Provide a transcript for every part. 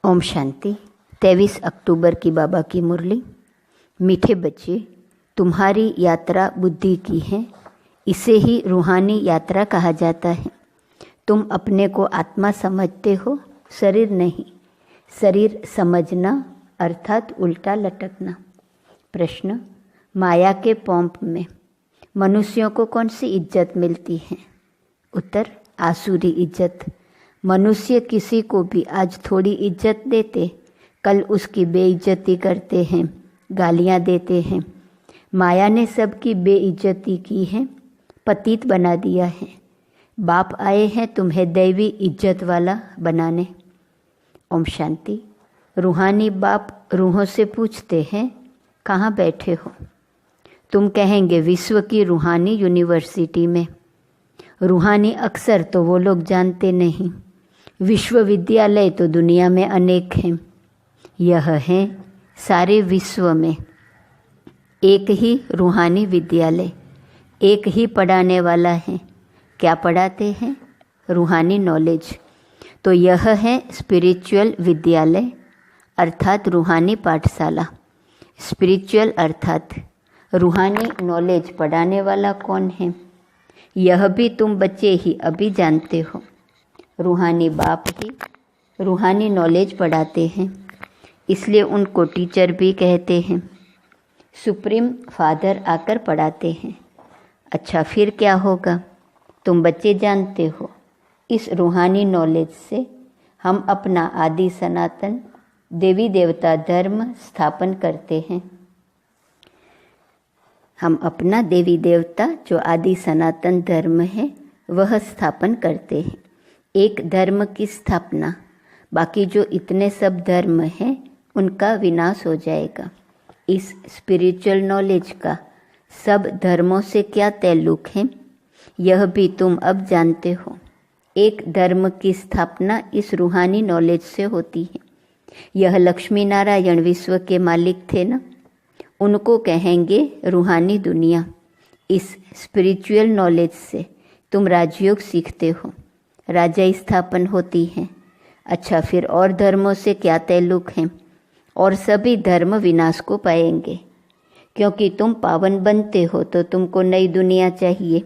ओम शांति। 23 अक्टूबर की बाबा की मुरली। मीठे बच्चे, तुम्हारी यात्रा बुद्धि की है, इसे ही रूहानी यात्रा कहा जाता है। तुम अपने को आत्मा समझते हो, शरीर नहीं। शरीर समझना अर्थात उल्टा लटकना। प्रश्न, माया के पंप में मनुष्यों को कौन सी इज्जत मिलती है? उत्तर, आसुरी इज्जत। मनुष्य किसी को भी आज थोड़ी इज्जत देते, कल उसकी बेइज्जती करते हैं, गालियां देते हैं। माया ने सबकी बेइज्जती की है, पतित बना दिया है। बाप आए हैं तुम्हें दैवी इज्जत वाला बनाने। ओम शांति। रूहानी बाप रूहों से पूछते हैं, कहाँ बैठे हो? तुम कहेंगे विश्व की रूहानी यूनिवर्सिटी में। रूहानी अक्सर तो वो लोग जानते नहीं। विश्वविद्यालय तो दुनिया में अनेक हैं। यह है सारे विश्व में एक ही रूहानी विद्यालय, एक ही पढ़ाने वाला है। क्या पढ़ाते हैं? रूहानी नॉलेज। तो यह है स्पिरिचुअल विद्यालय अर्थात रूहानी पाठशाला। स्पिरिचुअल अर्थात रूहानी नॉलेज पढ़ाने वाला कौन है? यह भी तुम बच्चे ही अभी जानते हो। रूहानी बाप ही रूहानी नॉलेज पढ़ाते हैं, इसलिए उनको टीचर भी कहते हैं। सुप्रीम फादर आकर पढ़ाते हैं। अच्छा, फिर क्या होगा? तुम बच्चे जानते हो। इस रूहानी नॉलेज से हम अपना आदि सनातन देवी देवता धर्म स्थापन करते हैं। हम अपना देवी देवता जो आदि सनातन धर्म है वह स्थापन करते हैं। एक धर्म की स्थापना, बाकी जो इतने सब धर्म हैं उनका विनाश हो जाएगा। इस स्पिरिचुअल नॉलेज का सब धर्मों से क्या ताल्लुक है, यह भी तुम अब जानते हो। एक धर्म की स्थापना इस रूहानी नॉलेज से होती है। यह लक्ष्मी नारायण विश्व के मालिक थे ना, उनको कहेंगे रूहानी दुनिया। इस स्पिरिचुअल नॉलेज से तुम राजयोग सीखते हो, राजा स्थापन होती है। अच्छा, फिर और धर्मों से क्या ताल्लुक है? और सभी धर्म विनाश को पाएंगे, क्योंकि तुम पावन बनते हो तो तुमको नई दुनिया चाहिए।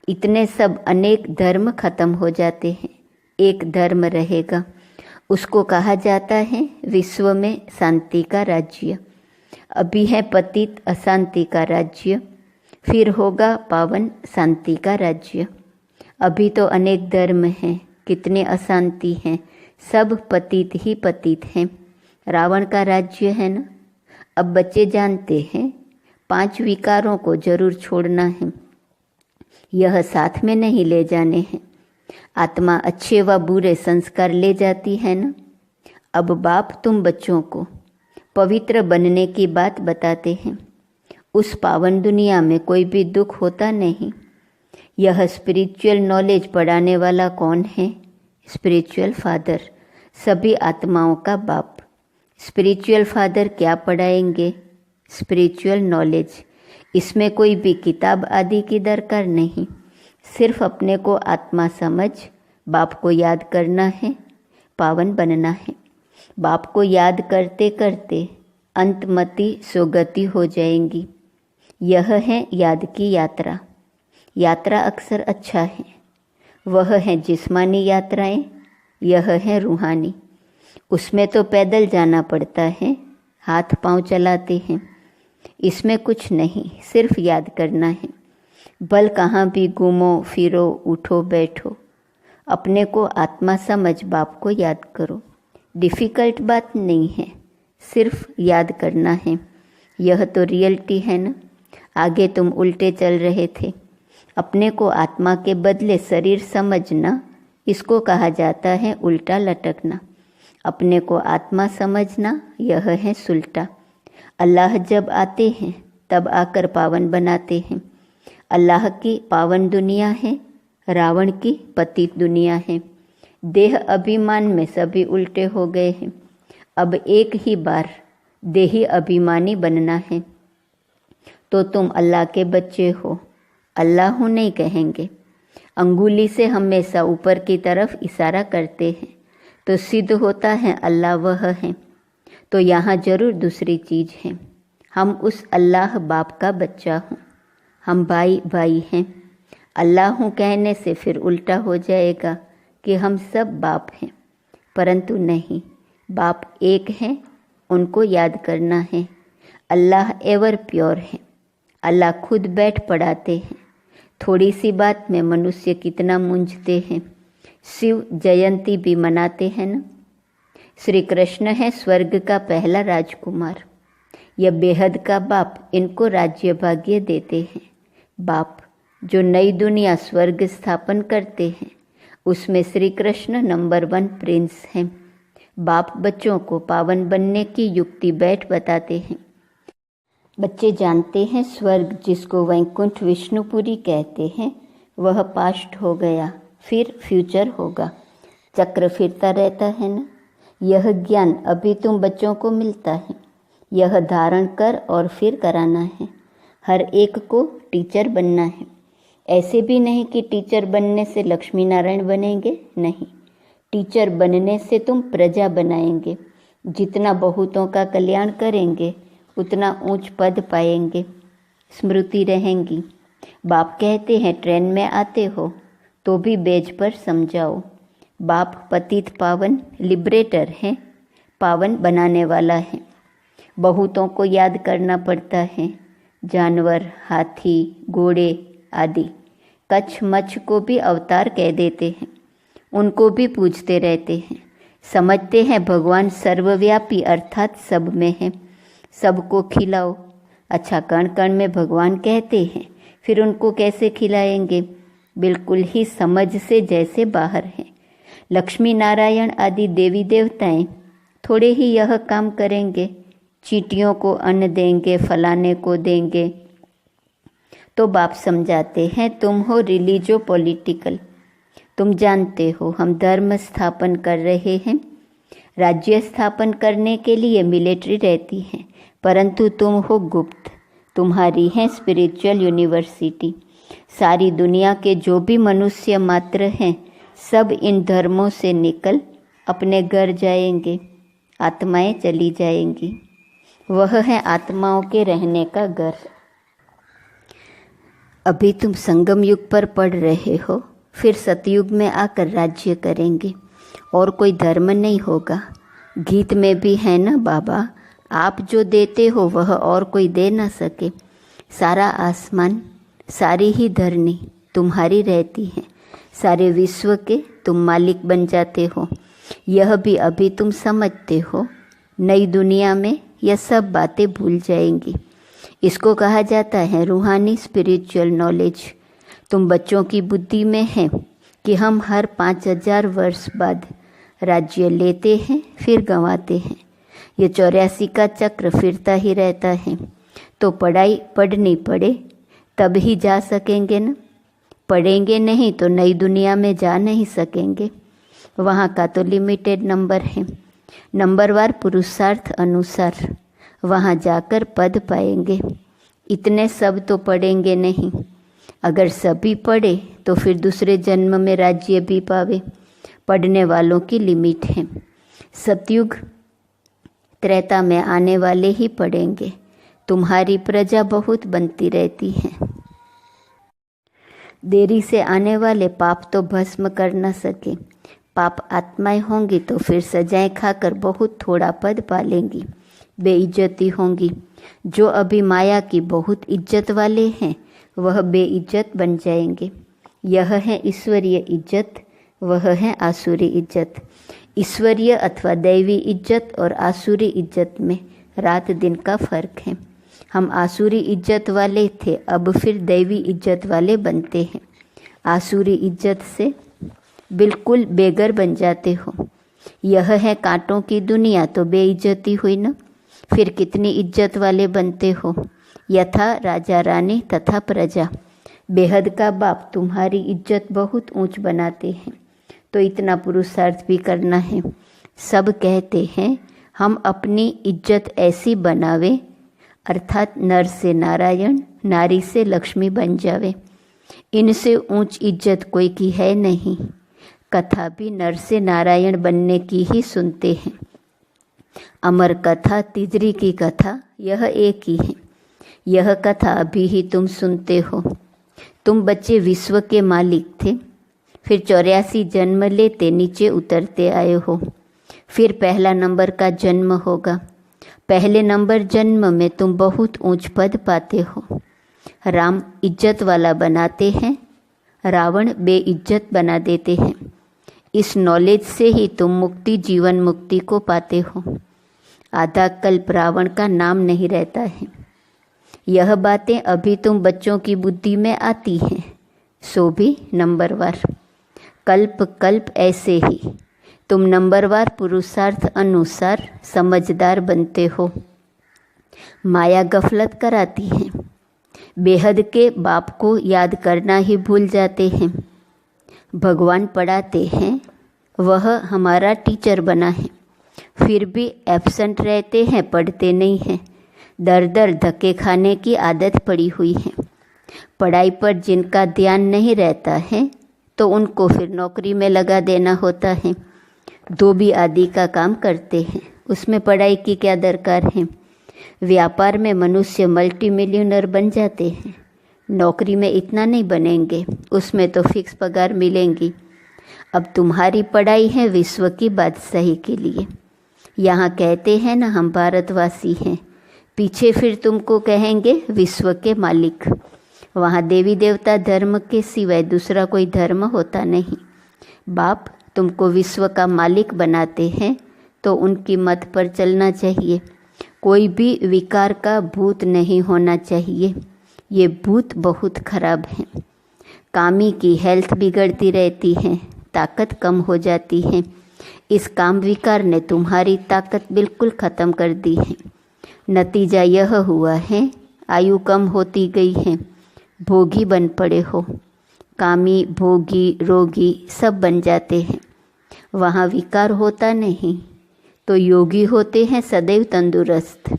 इतने सब अनेक धर्म खत्म हो जाते हैं, एक धर्म रहेगा। उसको कहा जाता है विश्व में शांति का राज्य। अभी है पतित अशांति का राज्य, फिर होगा पावन शांति का राज्य। अभी तो अनेक धर्म हैं, कितने अशांति हैं, सब पतित ही पतित हैं। रावण का राज्य है ना। अब बच्चे जानते हैं 5 विकारों को जरूर छोड़ना है, यह साथ में नहीं ले जाने हैं। आत्मा अच्छे व बुरे संस्कार ले जाती है ना। अब बाप तुम बच्चों को पवित्र बनने की बात बताते हैं। उस पावन दुनिया में कोई भी दुख होता नहीं। यह स्पिरिचुअल नॉलेज पढ़ाने वाला कौन है? स्पिरिचुअल फादर, सभी आत्माओं का बाप। स्पिरिचुअल फादर क्या पढ़ाएंगे? Spiritual knowledge. इसमें कोई भी किताब आदि की दरकार नहीं, सिर्फ अपने को आत्मा समझ बाप को याद करना है, पावन बनना है। बाप को याद करते करते अंतमति सोगति हो जाएंगी। यह है याद की यात्रा। यात्रा अक्सर अच्छा है, वह है जिस्मानी यात्राएं, यह है रूहानी। उसमें तो पैदल जाना पड़ता है, हाथ पांव चलाते हैं। इसमें कुछ नहीं, सिर्फ याद करना है। भल कहाँ भी घूमो फिरो, उठो बैठो, अपने को आत्मा समझ बाप को याद करो। डिफ़िकल्ट बात नहीं है, सिर्फ याद करना है। यह तो रियलिटी है ना। आगे तुम उल्टे चल रहे थे। अपने को आत्मा के बदले शरीर समझना, इसको कहा जाता है उल्टा लटकना। अपने को आत्मा समझना, यह है सुल्टा। अल्लाह जब आते हैं तब आकर पावन बनाते हैं। अल्लाह की पावन दुनिया है, रावण की पतित दुनिया है। देह अभिमान में सभी उल्टे हो गए हैं। अब एक ही बार देही अभिमानी बनना है। तो तुम अल्लाह के बच्चे हो, अल्लाह हूँ नहीं कहेंगे। अंगुली से हमेशा ऊपर की तरफ इशारा करते हैं, तो सिद्ध होता है अल्लाह वह है। तो यहाँ जरूर दूसरी चीज़ है, हम उस अल्लाह बाप का बच्चा हूँ, हम भाई भाई हैं। अल्लाह हूँ कहने से फिर उल्टा हो जाएगा कि हम सब बाप हैं, परंतु नहीं, बाप एक हैं, उनको याद करना है। अल्लाह एवर प्योर है, अल्लाह खुद बैठ पढ़ाते हैं। थोड़ी सी बात में मनुष्य कितना मूंझते हैं। शिव जयंती भी मनाते हैं ना। श्री कृष्ण है स्वर्ग का पहला राजकुमार, यह बेहद का बाप इनको राज्य भाग्य देते हैं। बाप जो नई दुनिया स्वर्ग स्थापन करते हैं, उसमें श्री कृष्ण नंबर 1 प्रिंस हैं। बाप बच्चों को पावन बनने की युक्ति बैठ बताते हैं। बच्चे जानते हैं स्वर्ग जिसको वैकुंठ विष्णुपुरी कहते हैं, वह पास्ट हो गया, फिर फ्यूचर होगा। चक्र फिरता रहता है ना। यह ज्ञान अभी तुम बच्चों को मिलता है, यह धारण कर और फिर कराना है। हर एक को टीचर बनना है। ऐसे भी नहीं कि टीचर बनने से लक्ष्मी नारायण बनेंगे, नहीं, टीचर बनने से तुम प्रजा बनाएंगे। जितना बहुतों का कल्याण करेंगे उतना ऊंच पद पाएंगे, स्मृति रहेंगी। बाप कहते हैं ट्रेन में आते हो तो भी बेज पर समझाओ। बाप पतित पावन लिबरेटर हैं, पावन बनाने वाला है। बहुतों को याद करना पड़ता है, जानवर, हाथी, घोड़े आदि। कच्छ मच्छ को भी अवतार कह देते हैं, उनको भी पूजते रहते हैं। समझते हैं भगवान सर्वव्यापी अर्थात सब में है, सबको खिलाओ। अच्छा, कण कण में भगवान कहते हैं, फिर उनको कैसे खिलाएंगे? बिल्कुल ही समझ से जैसे बाहर हैं। लक्ष्मी नारायण आदि देवी देवताएं थोड़े ही यह काम करेंगे, चींटियों को अन्न देंगे, फलाने को देंगे। तो बाप समझाते हैं तुम हो रिलीजो पॉलिटिकल, तुम जानते हो हम धर्म स्थापन कर रहे हैं। राज्य स्थापन करने के लिए मिलिट्री रहती है, परंतु तुम हो गुप्त, तुम्हारी है स्पिरिचुअल यूनिवर्सिटी। सारी दुनिया के जो भी मनुष्य मात्र हैं, सब इन धर्मों से निकल अपने घर जाएंगे, आत्माएं चली जाएंगी। वह है आत्माओं के रहने का घर। अभी तुम संगम युग पर पढ़ रहे हो, फिर सतयुग में आकर राज्य करेंगे और कोई धर्म नहीं होगा। गीत में भी है ना बाबा, आप जो देते हो वह और कोई दे ना सके। सारा आसमान, सारी ही धरनी तुम्हारी रहती है, सारे विश्व के तुम मालिक बन जाते हो। यह भी अभी तुम समझते हो, नई दुनिया में यह सब बातें भूल जाएंगी। इसको कहा जाता है रूहानी स्पिरिचुअल नॉलेज। तुम बच्चों की बुद्धि में है कि हम हर 5000 वर्ष बाद राज्य लेते हैं, फिर गंवाते हैं। ये 84 का चक्र फिरता ही रहता है। तो पढ़ाई पढ़नी पड़े तब ही जा सकेंगे ना। पढ़ेंगे नहीं तो नई दुनिया में जा नहीं सकेंगे। वहाँ का तो लिमिटेड नंबर है, नंबरवार पुरुषार्थ अनुसार वहाँ जाकर पद पाएंगे। इतने सब तो पढ़ेंगे नहीं। अगर सभी पढ़े तो फिर दूसरे जन्म में राज्य भी पावे। पढ़ने वालों की लिमिट है। सतयुग त्रेता में आने वाले ही पढ़ेंगे। तुम्हारी प्रजा बहुत बनती रहती है। देरी से आने वाले पाप तो भस्म कर न सके। पाप आत्माएं होंगी तो फिर सजाएं खाकर बहुत थोड़ा पद पालेंगी, बेइज्जती होंगी। जो अभी माया की बहुत इज्जत वाले हैं वह बेइज्जत बन जाएंगे। यह है ईश्वरीय इज्जत, वह है आसुरी इज्जत। ईश्वरीय अथवा दैवी इज्जत और आसुरी इज्जत में रात दिन का फर्क है। हम आसुरी इज्जत वाले थे, अब फिर दैवी इज्जत वाले बनते हैं। आसुरी इज्जत से बिल्कुल बेगर बन जाते हो। यह है कांटों की दुनिया, तो बेइज्जती हुई ना। फिर कितनी इज्जत वाले बनते हो। यथा राजा रानी तथा प्रजा। बेहद का बाप तुम्हारी इज्जत बहुत ऊंच बनाते हैं, तो इतना पुरुषार्थ भी करना है। सब कहते हैं हम अपनी इज्जत ऐसी बनावे, अर्थात नर से नारायण, नारी से लक्ष्मी बन जावे। इनसे ऊंच इज्जत कोई की है नहीं। कथा भी नर से नारायण बनने की ही सुनते हैं। अमर कथा तिजरी की कथा यह एक ही है। यह कथा अभी ही तुम सुनते हो। तुम बच्चे विश्व के मालिक थे, फिर 84 जन्म लेते नीचे उतरते आए हो, फिर पहला नंबर का जन्म होगा। पहले नंबर जन्म में तुम बहुत ऊंच पद पाते हो। राम इज्जत वाला बनाते हैं, रावण बेइज्जत बना देते हैं। इस नॉलेज से ही तुम मुक्ति, जीवन मुक्ति को पाते हो। आधा कल्प रावण का नाम नहीं रहता है। यह बातें अभी तुम बच्चों की बुद्धि में आती हैं, सो भी नंबरवार। कल्प कल्प ऐसे ही तुम नंबरवार पुरुषार्थ अनुसार समझदार बनते हो। माया गफलत कराती है। बेहद के बाप को याद करना ही भूल जाते हैं। भगवान पढ़ाते हैं, वह हमारा टीचर बना है, फिर भी एब्सेंट रहते हैं, पढ़ते नहीं हैं। दर दर धक्के खाने की आदत पड़ी हुई है। पढ़ाई पर जिनका ध्यान नहीं रहता है तो उनको फिर नौकरी में लगा देना होता है। धोबी आदि का काम करते हैं, उसमें पढ़ाई की क्या दरकार है। व्यापार में मनुष्य मल्टी मिलियनर बन जाते हैं, नौकरी में इतना नहीं बनेंगे, उसमें तो फिक्स पगार मिलेंगी। अब तुम्हारी पढ़ाई है विश्व की बादशाही के लिए। यहाँ कहते हैं ना हम भारतवासी हैं, पीछे फिर तुमको कहेंगे विश्व के मालिक। वहाँ देवी देवता धर्म के सिवाय दूसरा कोई धर्म होता नहीं। बाप तुमको विश्व का मालिक बनाते हैं तो उनकी मत पर चलना चाहिए। कोई भी विकार का भूत नहीं होना चाहिए। ये भूत बहुत खराब है। कामी की हेल्थ बिगड़ती रहती है, ताकत कम हो जाती है। इस काम विकार ने तुम्हारी ताकत बिल्कुल ख़त्म कर दी है। नतीजा यह हुआ है, आयु कम होती गई है, भोगी बन पड़े हो। कामी, भोगी, रोगी सब बन जाते हैं। वहाँ विकार होता नहीं तो योगी होते हैं सदैव तंदुरुस्त,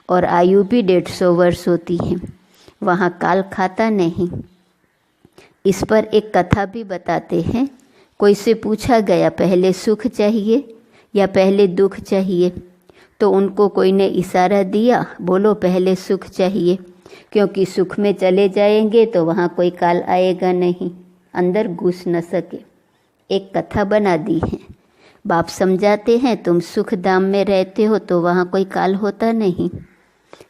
और आयु भी 150 वर्ष होती है। वहाँ काल खाता नहीं। इस पर एक कथा भी बताते हैं। कोई से पूछा गया पहले सुख चाहिए या पहले दुख चाहिए, तो उनको कोई ने इशारा दिया, बोलो पहले सुख चाहिए, क्योंकि सुख में चले जाएंगे तो वहाँ कोई काल आएगा नहीं, अंदर घुस न सके। एक कथा बना दी है। बाप समझाते हैं तुम सुख धाम में रहते हो तो वहाँ कोई काल होता नहीं,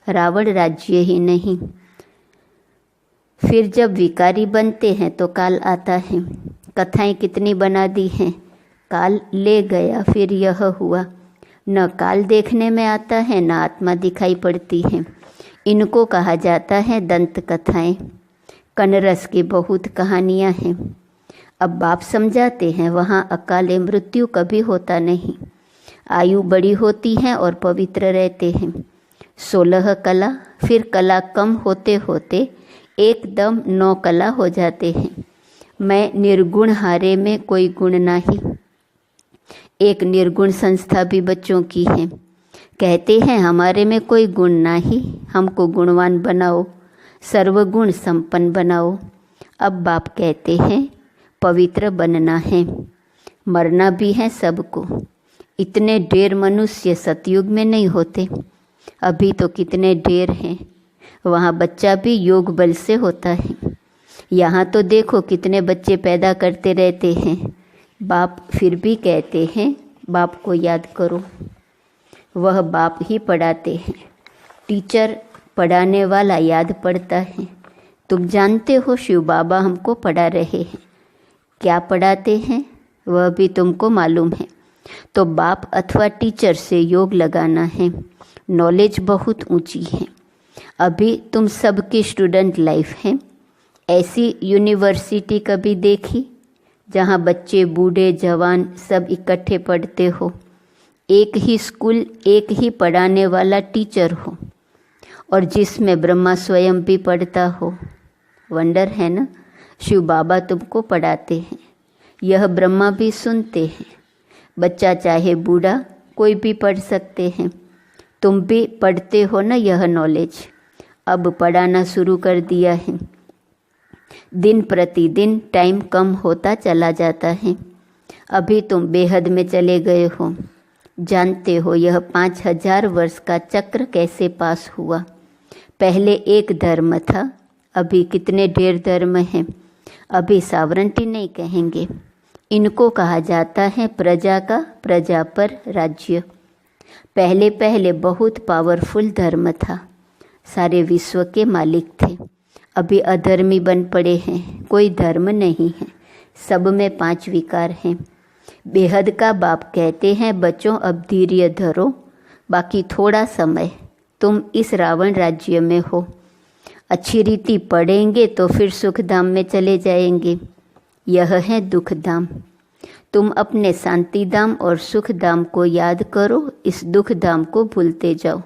रावण राज्य ही नहीं। फिर जब विकारी बनते हैं तो काल आता है। कथाएं कितनी बना दी हैं। काल ले गया, फिर यह हुआ। न काल देखने में आता है, न आत्मा दिखाई पड़ती है। इनको कहा जाता है दंत कथाएं। कनरस की बहुत कहानियां हैं। अब बाप समझाते हैं वहाँ अकाले मृत्यु कभी होता नहीं। आयु बड़ी होती है और पवित्र रहते हैं। 16 कला, फिर कला कम होते होते एकदम 9 कला हो जाते हैं। मैं निर्गुण हारे में कोई गुण नहीं। एक निर्गुण संस्था भी बच्चों की है। कहते हैं हमारे में कोई गुण नहीं, हमको गुणवान बनाओ, सर्वगुण संपन्न बनाओ। अब बाप कहते हैं पवित्र बनना है, मरना भी है सबको। इतने ढेर मनुष्य सतयुग में नहीं होते, अभी तो कितने ढेर हैं। वहाँ बच्चा भी योग बल से होता है। यहाँ तो देखो कितने बच्चे पैदा करते रहते हैं। बाप फिर भी कहते हैं बाप को याद करो। वह बाप ही पढ़ाते हैं। टीचर पढ़ाने वाला याद पड़ता है। तुम जानते हो शिव बाबा हमको पढ़ा रहे हैं। क्या पढ़ाते हैं वह भी तुमको मालूम है। तो बाप अथवा टीचर से योग लगाना है। नॉलेज बहुत ऊंची है। अभी तुम सबकी स्टूडेंट लाइफ है। ऐसी यूनिवर्सिटी कभी देखी जहाँ बच्चे बूढ़े जवान सब इकट्ठे पढ़ते हो। एक ही स्कूल, एक ही पढ़ाने वाला टीचर हो, और जिसमें ब्रह्मा स्वयं भी पढ़ता हो। वंडर है ना। शिव बाबा तुमको पढ़ाते हैं। यह ब्रह्मा भी सुनते हैं। बच्चा चाहे बूढ़ा कोई भी पढ़ सकते हैं। तुम भी पढ़ते हो ना यह नॉलेज। अब पढ़ाना शुरू कर दिया है। दिन प्रतिदिन टाइम कम होता चला जाता है। अभी तुम बेहद में चले गए हो। जानते हो यह 5000 वर्ष का चक्र कैसे पास हुआ। पहले एक धर्म था, अभी कितने ढेर धर्म हैं। अभी सावरंटी नहीं कहेंगे, इनको कहा जाता है प्रजा का प्रजा पर राज्य। पहले पहले बहुत पावरफुल धर्म था, सारे विश्व के मालिक थे। अभी अधर्मी बन पड़े हैं, कोई धर्म नहीं है, सब में 5 विकार हैं। बेहद का बाप कहते हैं बच्चों अब धैर्य धरो, बाकी थोड़ा समय तुम इस रावण राज्य में हो। अच्छी रीति पढ़ेंगे तो फिर सुखधाम में चले जाएंगे। यह है दुखधाम। तुम अपने शांतिधाम और सुखधाम को याद करो, इस दुखधाम को भूलते जाओ।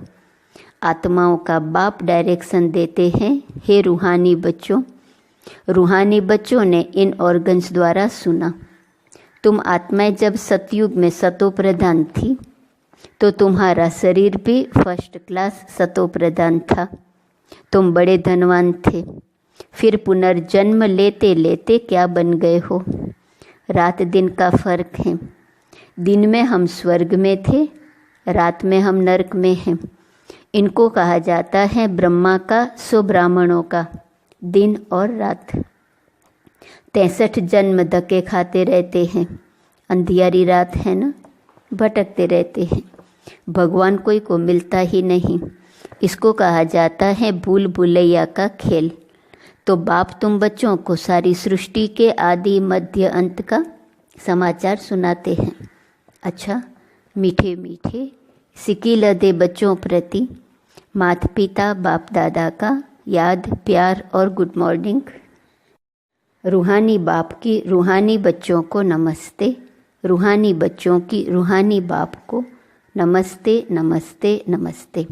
आत्माओं का बाप डायरेक्शन देते हैं, हे रूहानी बच्चों। रूहानी बच्चों ने इन ऑर्गन्स द्वारा सुना। तुम आत्माएं जब सतयुग में सतो प्रधान थी तो तुम्हारा शरीर भी फर्स्ट क्लास सतो प्रधान था। तुम बड़े धनवान थे, फिर पुनर्जन्म लेते लेते क्या बन गए हो। रात दिन का फर्क है। दिन में हम स्वर्ग में थे, रात में हम नरक में हैं। इनको कहा जाता है ब्रह्मा का 100 ब्राह्मणों का दिन और रात। 63 जन्म धक्के खाते रहते हैं। अंधियारी रात है ना, भटकते रहते हैं। भगवान कोई को मिलता ही नहीं। इसको कहा जाता है भूल भुलैया का खेल। तो बाप तुम बच्चों को सारी सृष्टि के आदि मध्य अंत का समाचार सुनाते हैं। अच्छा, मीठे मीठे सिकी लदे बच्चों प्रति माता पिता बाप दादा का याद, प्यार और गुड मॉर्निंग। रूहानी बाप की रूहानी बच्चों को नमस्ते, रूहानी बच्चों की रूहानी बाप को नमस्ते नमस्ते नमस्ते।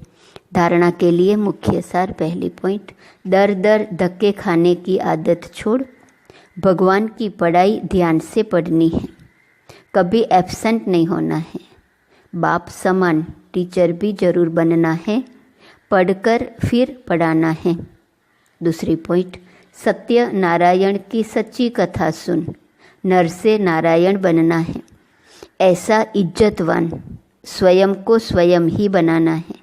धारणा के लिए मुख्य सार। पहली पॉइंट, दर दर धक्के खाने की आदत छोड़। भगवान की पढ़ाई ध्यान से पढ़नी है, कभी एब्सेंट नहीं होना है। बाप समान टीचर भी जरूर बनना है, पढ़कर फिर पढ़ाना है। दूसरी पॉइंट, सत्य नारायण की सच्ची कथा सुन, नर से नारायण बनना है। ऐसा इज्जतवान स्वयं को स्वयं ही बनाना है।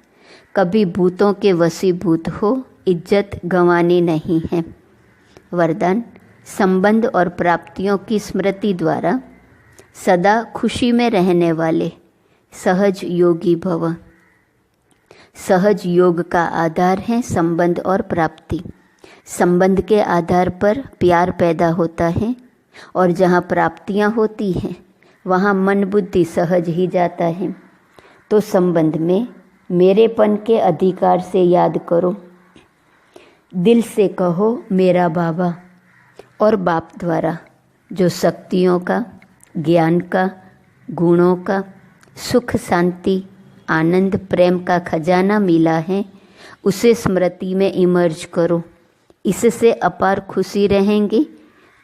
कभी भूतों के वशीभूत हो, इज्जत गंवानी नहीं है। वरदान, संबंध और प्राप्तियों की स्मृति द्वारा सदा खुशी में रहने वाले सहज योगी भव। सहज योग का आधार है संबंध और प्राप्ति। संबंध के आधार पर प्यार पैदा होता है और जहाँ प्राप्तियाँ होती हैं वहाँ मन बुद्धि सहज ही जाता है। तो संबंध में मेरेपन के अधिकार से याद करो। दिल से कहो मेरा बाबा, और बाप द्वारा जो शक्तियों का, ज्ञान का, गुणों का, सुख शांति आनंद प्रेम का खजाना मिला है, उसे स्मृति में इमर्ज करो। इससे अपार खुशी रहेंगे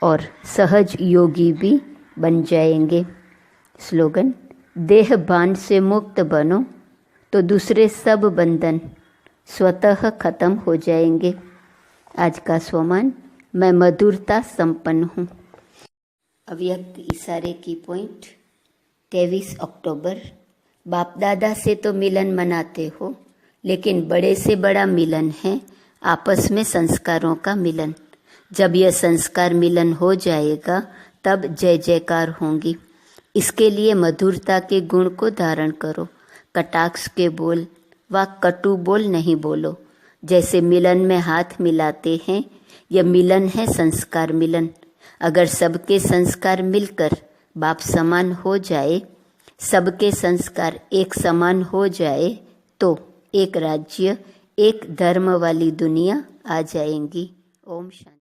और सहज योगी भी बन जाएंगे। स्लोगन, देह भान से मुक्त बनो तो दूसरे सब बंधन स्वतः खत्म हो जाएंगे। आज का स्वमान, मैं मधुरता संपन्न हूँ। अव्यक्त इशारे की पॉइंट। 23 अक्टूबर। बाप दादा से तो मिलन मनाते हो, लेकिन बड़े से बड़ा मिलन है आपस में संस्कारों का मिलन। जब यह संस्कार मिलन हो जाएगा तब जय जयकार होंगी। इसके लिए मधुरता के गुण को धारण करो। कटाक्ष के बोल व कटु बोल नहीं बोलो। जैसे मिलन में हाथ मिलाते हैं, यह मिलन है संस्कार मिलन। अगर सबके संस्कार मिलकर बाप समान हो जाए, सबके संस्कार एक समान हो जाए, तो एक राज्य, एक धर्म वाली दुनिया आ जाएंगी। ओम शांति।